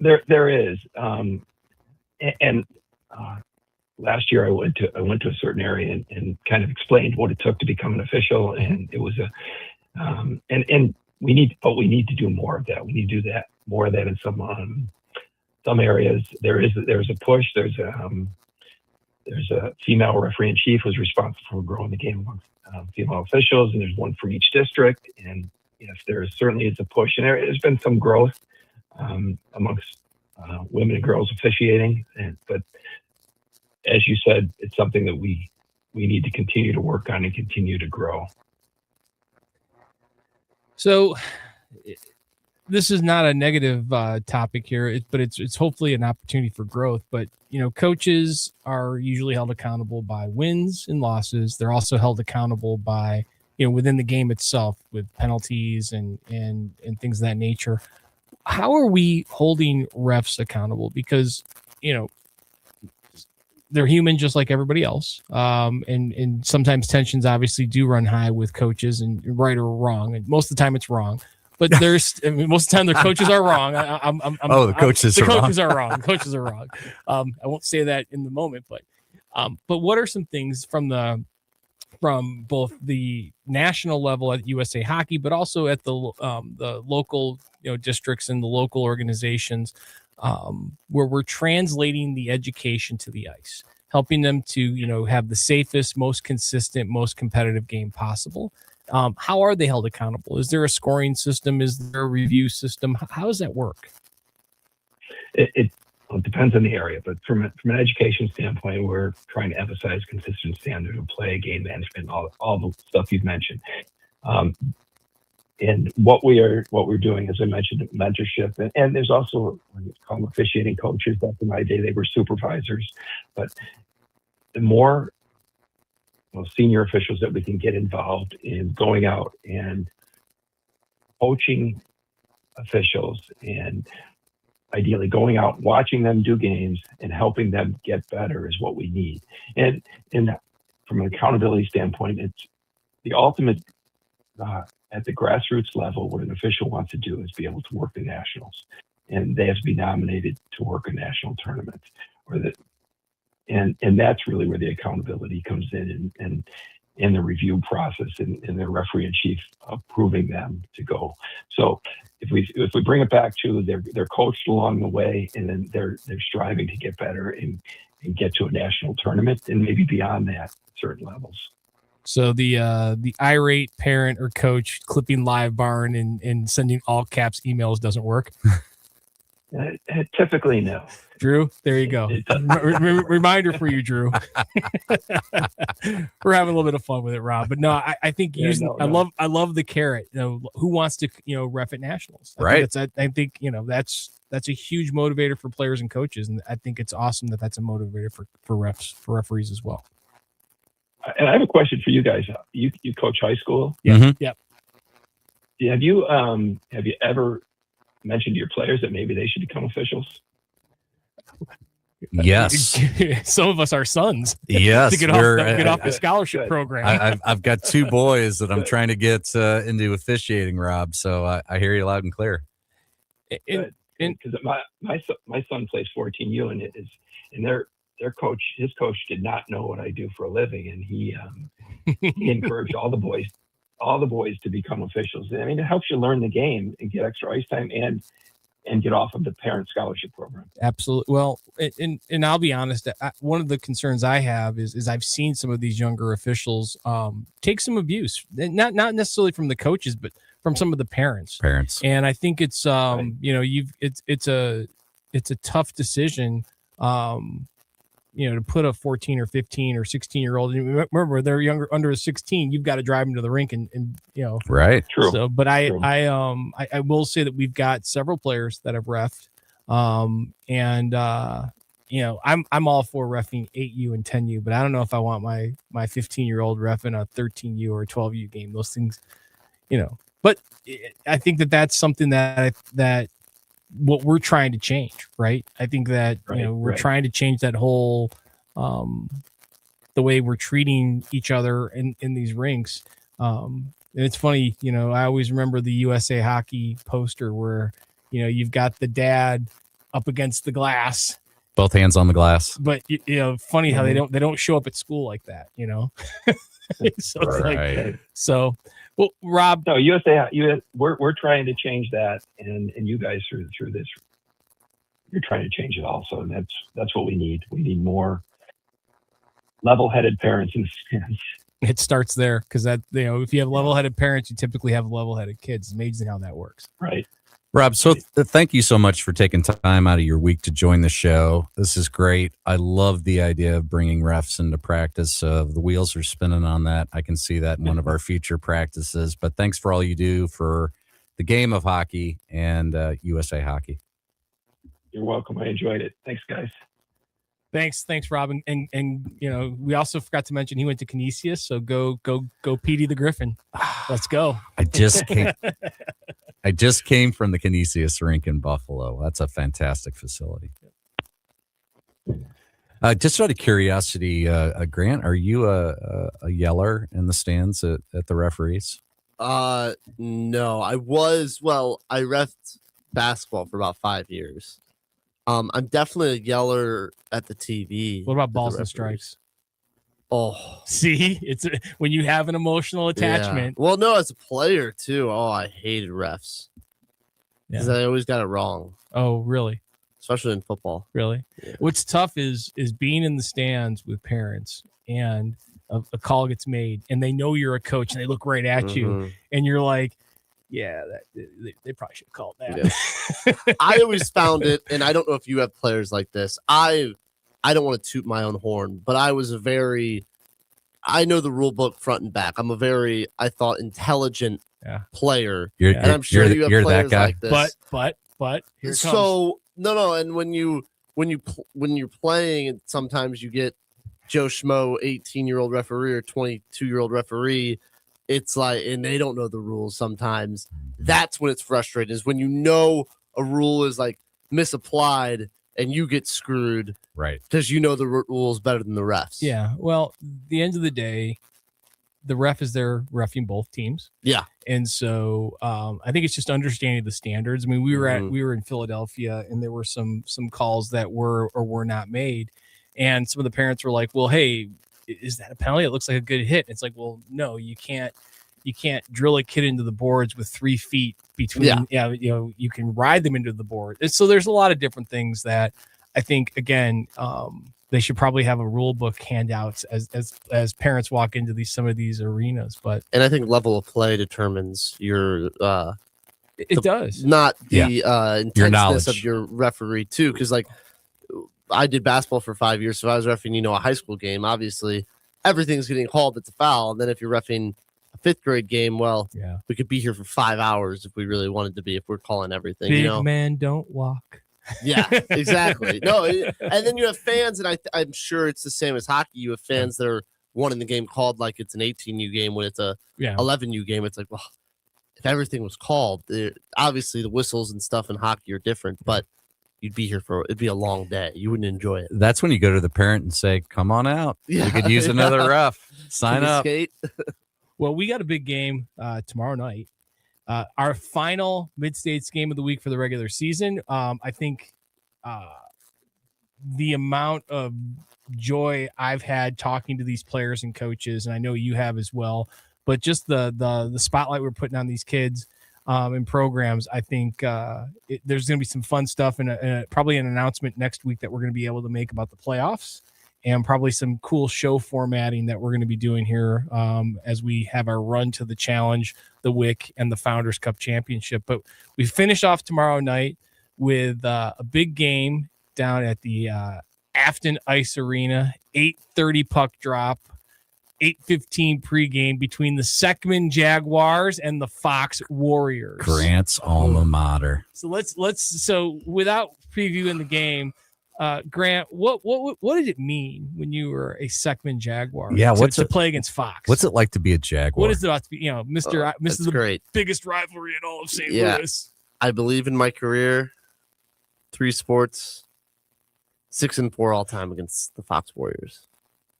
F: There is, and last year I went to a certain area and kind of explained what it took to become an official, and it was and we need to do more of that. We need to do more of that in some areas. There's a push. There's a female referee in chief who's responsible for growing the game amongst female officials, and there's one for each district. And yes, there certainly is a push, and there's been some growth amongst women and girls officiating. But as you said, it's something that we need to continue to work on and continue to grow.
B: So this is not a negative topic here, but it's hopefully an opportunity for growth. But, coaches are usually held accountable by wins and losses. They're also held accountable by, within the game itself with penalties and things of that nature. How are we holding refs accountable? Because, they're human just like everybody else. And sometimes tensions obviously do run high with coaches, and right or wrong. And most of the time it's wrong. But most of the time their coaches are wrong.
C: The coaches
B: are wrong. The coaches are wrong. I won't say that in the moment, but what are some things from both the national level at USA Hockey, but also at the local districts and the local organizations, where we're translating the education to the ice, helping them to have the safest, most consistent, most competitive game possible? How are they held accountable? Is there a scoring system? Is there a review system? How does that work?
F: It depends on the area, but from an education standpoint, we're trying to emphasize consistent standard of play, game management, all the stuff you've mentioned. And what we're doing, as I mentioned, mentorship, and there's also called officiating coaches. Back in my day, they were supervisors, but the more senior officials that we can get involved in going out and coaching officials, and ideally going out, watching them do games and helping them get better is what we need. And from an accountability standpoint, it's the ultimate. At the grassroots level, what an official wants to do is be able to work the nationals, and they have to be nominated to work a national tournament, and that's really where the accountability comes in, and the review process and the referee in chief approving them to go. So if we bring it back to they're coached along the way, and then they're striving to get better and get to a national tournament, and maybe beyond that at certain levels.
B: So the irate parent or coach clipping live barn and sending all caps emails doesn't work.
F: Typically, no.
B: Drew, there you go. Reminder for you, Drew. We're having a little bit of fun with it, Rob. But no, I think I love the carrot. Who wants to ref at nationals?
C: Right.
B: I think that's a huge motivator for players and coaches, and I think it's awesome that that's a motivator for referees as well.
F: And I have a question for you guys. You coach high school?
B: Yeah. Mm-hmm. Yep.
F: Have you ever mentioned to your players that maybe they should become officials?
C: Yes.
B: Some of us are sons.
C: Yes.
B: to get off the scholarship program.
C: I've got two boys that I'm trying to get into officiating, Rob. So I hear you loud and clear.
F: Because my son plays 14U, and their coach, his coach, did not know what I do for a living, and he encouraged all the boys to become officials. I mean, it helps you learn the game and get extra ice time and get off of the parent scholarship program.
B: Absolutely. Well, and I'll be honest, one of the concerns I have is I've seen some of these younger officials take some abuse, not necessarily from the coaches, but from some of the parents. And I think it's it's a tough decision, to put a 14 or 15 or 16-year-old. Remember, they're younger, under 16. You've got to drive them to the rink, and
C: right.
F: True.
B: So, but I will say that we've got several players that have reffed, I'm all for reffing 8U and 10U, but I don't know if I want my 15-year-old reffing a 13U or a 12U game. Those things, But I think that that's something that what we're trying to change, right? I think that we're trying to change that whole the way we're treating each other in these rinks. And it's funny, I always remember the USA Hockey poster where you've got the dad up against the glass,
C: both hands on the glass.
B: But funny how they don't show up at school like that, So it's like so. Well, Rob,
F: no, USA, we're trying to change that, and you guys through this, you're trying to change it also, and that's what we need. We need more level-headed parents in the stands.
B: It starts there because that if you have level-headed parents, you typically have level-headed kids. It's amazing how that works.
F: Right.
C: Rob, so thank you so much for taking time out of your week to join the show. This is great. I love the idea of bringing refs into practice. The wheels are spinning on that. I can see that in one of our future practices. But thanks for all you do for the game of hockey and USA Hockey.
F: You're welcome. I enjoyed it. Thanks, guys.
B: Thanks, Rob. And we also forgot to mention he went to Canisius. So go, Petey the Griffin. Let's go.
C: I just came from the Canisius rink in Buffalo. That's a fantastic facility. Just out of curiosity, Grant, are you a yeller in the stands at the referees?
A: No, I was. Well, I reffed basketball for about 5 years. I'm definitely a yeller at the TV.
B: What about balls and strikes?
A: Oh,
B: see, it's when you have an emotional attachment.
A: Yeah. Well, no, as a player too. Oh, I hated refs because I always got it wrong.
B: Oh, really?
A: Especially in football.
B: Really? Yeah. What's tough is being in the stands with parents and a call gets made and they know you're a coach and they look right at you and you're like, yeah, they probably should have called that.
A: Yeah. I always found it, and I don't know if you have players like this. I don't want to toot my own horn, but I know the rule book front and back. I'm a very, I thought, intelligent player. And I'm sure you have players like this.
B: But here it comes.
A: So no. And when you're playing, and sometimes you get Joe Schmo, 18-year-old referee or 22-year-old referee. It's like, and they don't know the rules sometimes. That's when it's frustrating, is when a rule is like misapplied and you get screwed.
C: Right.
A: Because you know the rules better than the refs.
B: Yeah. Well, the end of the day, the ref is there reffing both teams.
A: Yeah.
B: And so I think it's just understanding the standards. I mean, we were in Philadelphia and there were some calls that were or were not made. And some of the parents were like, well, hey, is that a penalty? It looks like a good hit. It's like, well, no, you can't drill a kid into the boards with 3 feet between. Yeah, you can ride them into the board. And so there's a lot of different things that I think, again, they should probably have a rule book handouts as parents walk into some of these arenas.
A: And I think level of play determines your
B: it does
A: not the intenseness
C: your
A: of your referee too, because like I did basketball for 5 years, so if I was reffing, a high school game, obviously everything's getting called that's a foul. And then if you're reffing a 5th grade game, well, we could be here for 5 hours if we really wanted to be, if we're calling everything.
B: Big man don't walk.
A: Yeah, exactly. No, and then you have fans, and I'm sure it's the same as hockey. You have fans that are wanting the game called like it's an 18U game when it's a 11U game. It's like, well, if everything was called, obviously the whistles and stuff in hockey are different, but you'd be here it'd be a long day. You wouldn't enjoy it.
C: That's when you go to the parent and say, come on out.
A: Yeah,
C: we could use another ref. Sign up.
A: Skate?
B: Well, we got a big game tomorrow night. Our final Mid-States game of the week for the regular season. I think the amount of joy I've had talking to these players and coaches, and I know you have as well, but just the spotlight we're putting on these kids and programs, I think there's going to be some fun stuff and probably an announcement next week that we're going to be able to make about the playoffs and probably some cool show formatting that we're going to be doing here as we have our run to the challenge, the WIC, and the Founders Cup Championship. But we finish off tomorrow night with a big game down at the Afton Ice Arena, 8:30 puck drop, 8:15 pregame between the Seckman Jaguars and the Fox Warriors.
C: Grant's alma mater.
B: So without previewing the game, Grant, what did it mean when you were a Seckman Jaguar?
C: Yeah,
B: to play against Fox?
C: What's it like to be a Jaguar?
B: What is it about to be? Mr.
A: That's
B: the
A: great.
B: biggest rivalry in all of St. Louis.
A: I believe in my career, 3 sports, 6-4 all time against the Fox Warriors.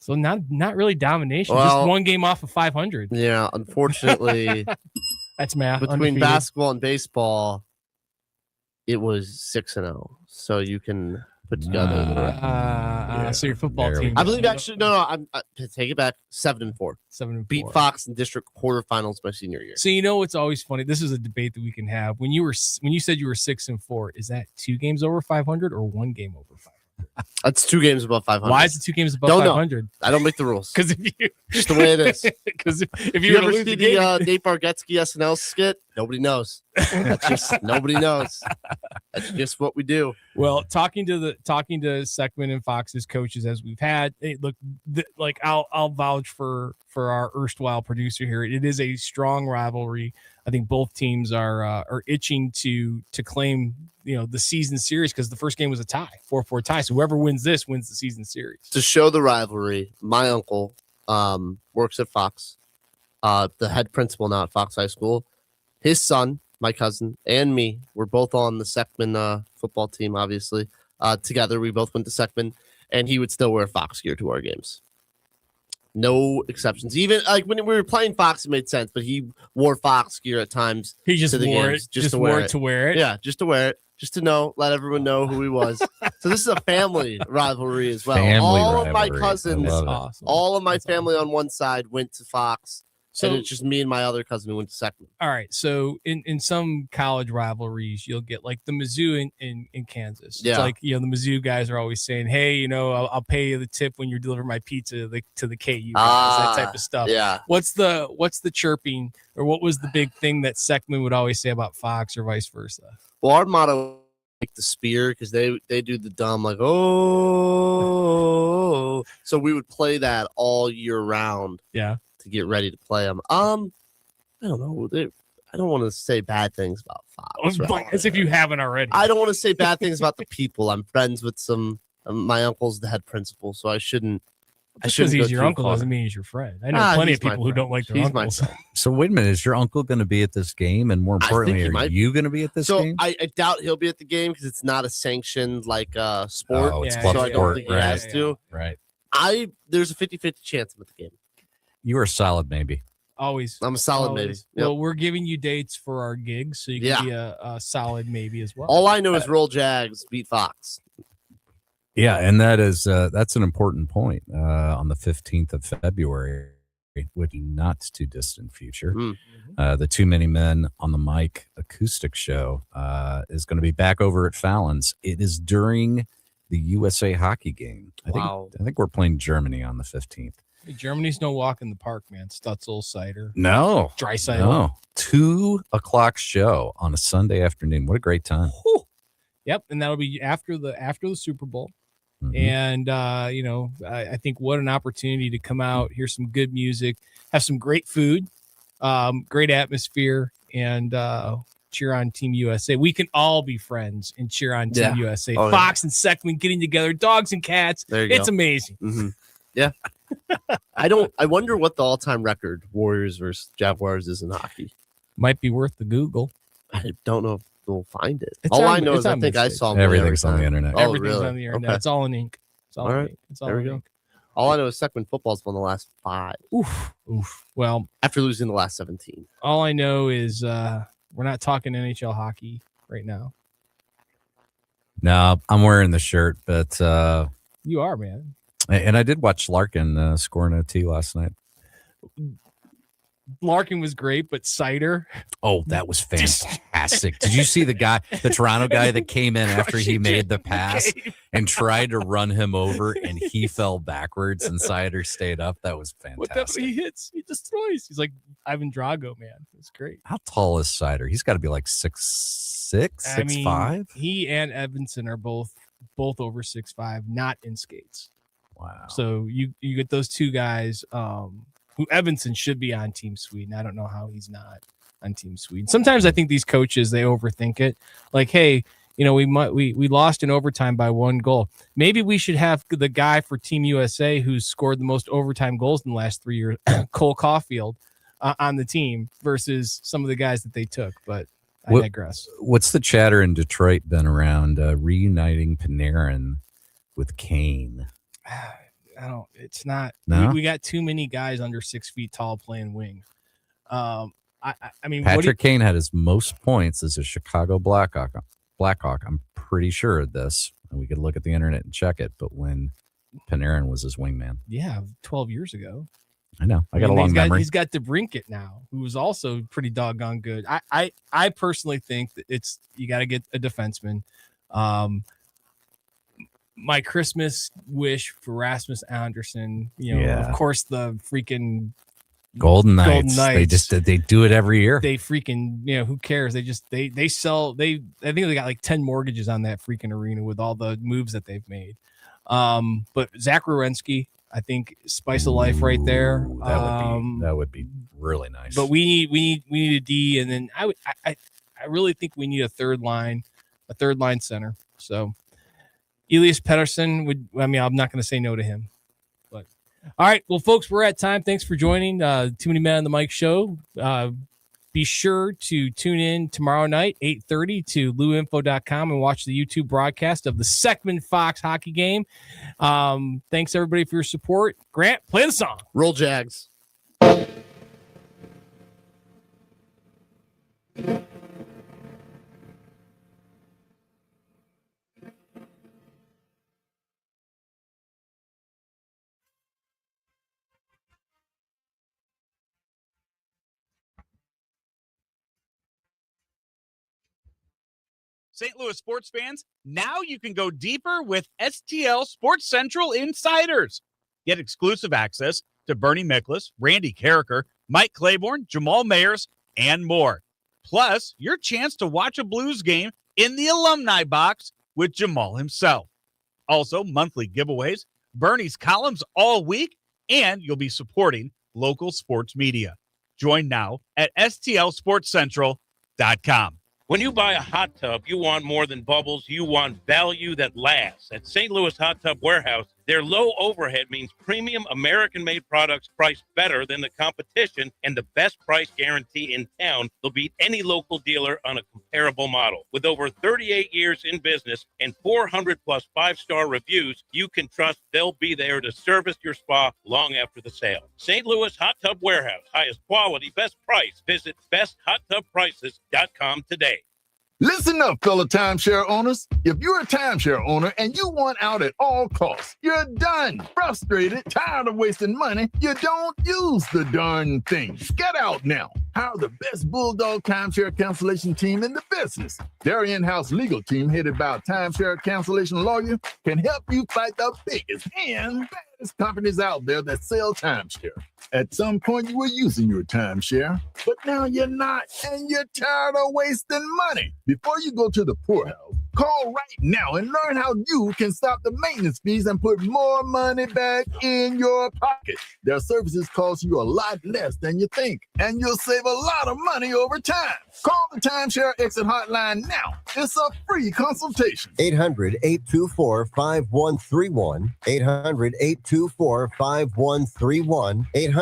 B: So not really domination,
A: Well,
B: just one game off of 500.
A: Yeah, unfortunately,
B: that's math.
A: Between
B: undefeated.
A: basketball and baseball, it was 6-0. So you can put together.
B: So your football team.
A: I believe actually no. I take it back. 7-4.
B: 7-4.
A: Beat Fox in district quarterfinals my senior year.
B: So you know what's always funny? This is a debate that we can have. When you said you were 6-4, is that 2 games over 500 or 1 game over 500?
A: That's 2 games above 500.
B: Why is it 2 games above
A: Don't
B: 500?
A: know. I don't make the rules.
B: Because if you
A: just the way it is.
B: Because if
A: you
B: you
A: ever
B: were to
A: see
B: lose the game,
A: the Nate Bargatze SNL skit, nobody knows. That's just nobody knows. That's just what we do.
B: Well, talking to Seckman and Fox's coaches as we've had, look, I'll vouch for our erstwhile producer here. It is a strong rivalry. I think both teams are itching to claim the season series because the first game was a tie, 4-4 tie. So whoever wins this wins the season series.
A: To show the rivalry, my uncle works at Fox, the head principal now at Fox High School. His son, my cousin, and me were both on the Seckman football team, obviously. Together, we both went to Seckman, and he would still wear Fox gear to our games. No exceptions. Even like when we were playing Fox, it made sense, but he wore Fox gear at times.
B: He just
A: to the
B: wore
A: games,
B: it, just wore it to wear it.
A: Yeah, just to wear it, just to let everyone know who he was. So this is a family rivalry as well. All of my cousins, all of my family on one side went to Fox, and it's just me and my other cousin who went to Seckman.
B: All right. So in some college rivalries, you'll get like the Mizzou in Kansas.
A: Yeah.
B: It's like, the Mizzou guys are always saying, hey, I'll pay you the tip when you deliver my pizza to the KU guys, that type of stuff.
A: Yeah.
B: What's the chirping, or what was the big thing that Seckman would always say about Fox or vice versa?
A: Well, our motto, like the spear, because they do the dumb like oh. So we would play that all year round.
B: Yeah.
A: To get ready to play them. I don't know. I don't want to say bad things about Fox.
B: As if you haven't already.
A: I don't want to say bad things about the people. I'm friends with some. My uncle's the head principal, so I shouldn't.
B: Just because he's your uncle doesn't mean he's your friend. I know plenty of people who don't like their uncles.
C: So wait a minute, is your uncle going to be at this game? And more importantly, are you going to be at this game?
A: I doubt he'll be at the game because it's not a sanctioned sport.
C: Oh, it's
A: so
C: club
A: I don't
C: sport,
A: think he
C: right.
A: has to.
C: Right.
A: There's a 50-50 chance I'm at the game.
C: You are solid, maybe.
B: Always.
A: I'm a solid maybe. Yep.
B: Well, we're giving you dates for our gigs, so you can be a solid maybe as well.
A: All I know is Roll Jags beat Fox.
C: Yeah, and that's an important point. On the 15th of February, which not too distant future, the Too Many Men on the Mic acoustic show is going to be back over at Fallon's. It is during the USA hockey game. I think we're playing Germany on the 15th.
B: Hey, Germany's no walk in the park, man. Stutzel, cider.
C: No.
B: Draisaitl.
C: No. 2:00 show on a Sunday afternoon. What a great time.
B: Whew. Yep, and that'll be after the Super Bowl. And I think what an opportunity to come out, hear some good music, have some great food, great atmosphere, and cheer on Team USA. We can all be friends and cheer on Team USA.
A: Oh,
B: Fox and Seckman getting together, dogs and cats. It's amazing.
A: Mm-hmm. Yeah. I wonder what the all-time record Warriors versus Jaguars is in hockey.
B: Might be worth the Google.
A: I don't know if we'll find it.
B: It's
A: all
B: on-
A: I know
B: it's
A: is I
B: on
A: think I
B: Mixtape.
A: saw them
C: Everything's on the internet.
A: Oh,
B: Everything's
A: really?
B: on the internet.
A: Okay.
B: It's all in ink. It's all
A: All
B: in
A: right.
B: ink. It's all
A: There we
B: in
A: go.
B: ink.
A: All I know is Seckman football's won the last 5.
B: Oof. Well,
A: after losing the last 17.
B: All I know is we're not talking NHL hockey right now.
C: No, I'm wearing the shirt, but
B: You are, man.
C: and I did watch Larkin score an OT last night.
B: Larkin was great, but Sider.
C: Oh, that was fantastic. Did you see the Toronto guy that came in after he made the pass and tried to run him over and he fell backwards and Sider stayed up? That was fantastic.
B: He hits, he destroys. He's like Ivan Drago, man. It's great.
C: How tall is Sider? He's got to be like 6'6", 6'5".
B: He and Evanson are both over 6'5", not in skates.
C: Wow.
B: So you get those two guys, who Evanson should be on Team Sweden. I don't know how he's not on Team Sweden. Sometimes I think these coaches, they overthink it. Like, hey, we lost in overtime by 1 goal. Maybe we should have the guy for Team USA who's scored the most overtime goals in the last 3 years, Cole Caulfield, on the team versus some of the guys that they took. But I digress.
C: What's the chatter in Detroit been around reuniting Panarin with Kane?
B: It's not.
C: No?
B: We got too many guys under 6 feet tall playing wing. I mean,
C: Patrick Kane had his most points as a Chicago Blackhawk. I'm pretty sure of this. And we could look at the internet and check it. But when Panarin was his wingman,
B: 12 years ago.
C: I know. I got a long memory.
B: He's got DeBrincat now, who was also pretty doggone good. I personally think that you got to get a defenseman. My Christmas wish for Rasmus Anderson, of course, the freaking
C: Golden Knights. They do it every year.
B: They freaking, who cares? They sell. I think they got like 10 mortgages on that freaking arena with all the moves that they've made. But Zach Werenski, I think, spice of life right there.
C: That would be really nice.
B: But we need a D, and then I really think we need a third line center. So Elias Pettersson I'm not going to say no to him. But all right, well, folks, we're at time. Thanks for joining Too Many Men on the Mic show. Be sure to tune in tomorrow night, 8:30, to luinfo.com and watch the YouTube broadcast of the Seckman Fox hockey game. Thanks, everybody, for your support. Grant, play the song.
A: Roll Jags.
O: St. Louis sports fans, now you can go deeper with STL Sports Central Insiders. Get exclusive access to Bernie Miklasz, Randy Carricker, Mike Claiborne, Jamal Mayers, and more. Plus, your chance to watch a Blues game in the alumni box with Jamal himself. Also, monthly giveaways, Bernie's columns all week, and you'll be supporting local sports media. Join now at stlsportscentral.com.
J: When you buy a hot tub, you want more than bubbles. You want value that lasts. At St. Louis Hot Tub Warehouse, their low overhead means premium American-made products priced better than the competition and the best price guarantee in town. They'll beat any local dealer on a comparable model. With over 38 years in business and 400-plus five-star reviews, you can trust they'll be there to service your spa long after the sale. St. Louis Hot Tub Warehouse. Highest quality, best price. Visit besthоttubprices.com today.
R: Listen up, fellow timeshare owners. If you're a timeshare owner and you want out at all costs, you're done, frustrated, tired of wasting money, you don't use the darn thing. Get out now. Hire the best Bulldog timeshare cancellation team in the business. Their in-house legal team, headed by a timeshare cancellation lawyer, can help you fight the biggest and baddest companies out there that sell timeshare. At some point, you were using your timeshare, but now you're not, and you're tired of wasting money. Before you go to the poorhouse, call right now and learn how you can stop the maintenance fees and put more money back in your pocket. Their services cost you a lot less than you think, and you'll save a lot of money over time. Call the Timeshare Exit Hotline now. It's a free consultation.
S: 800-824-5131. 800-824-5131. 800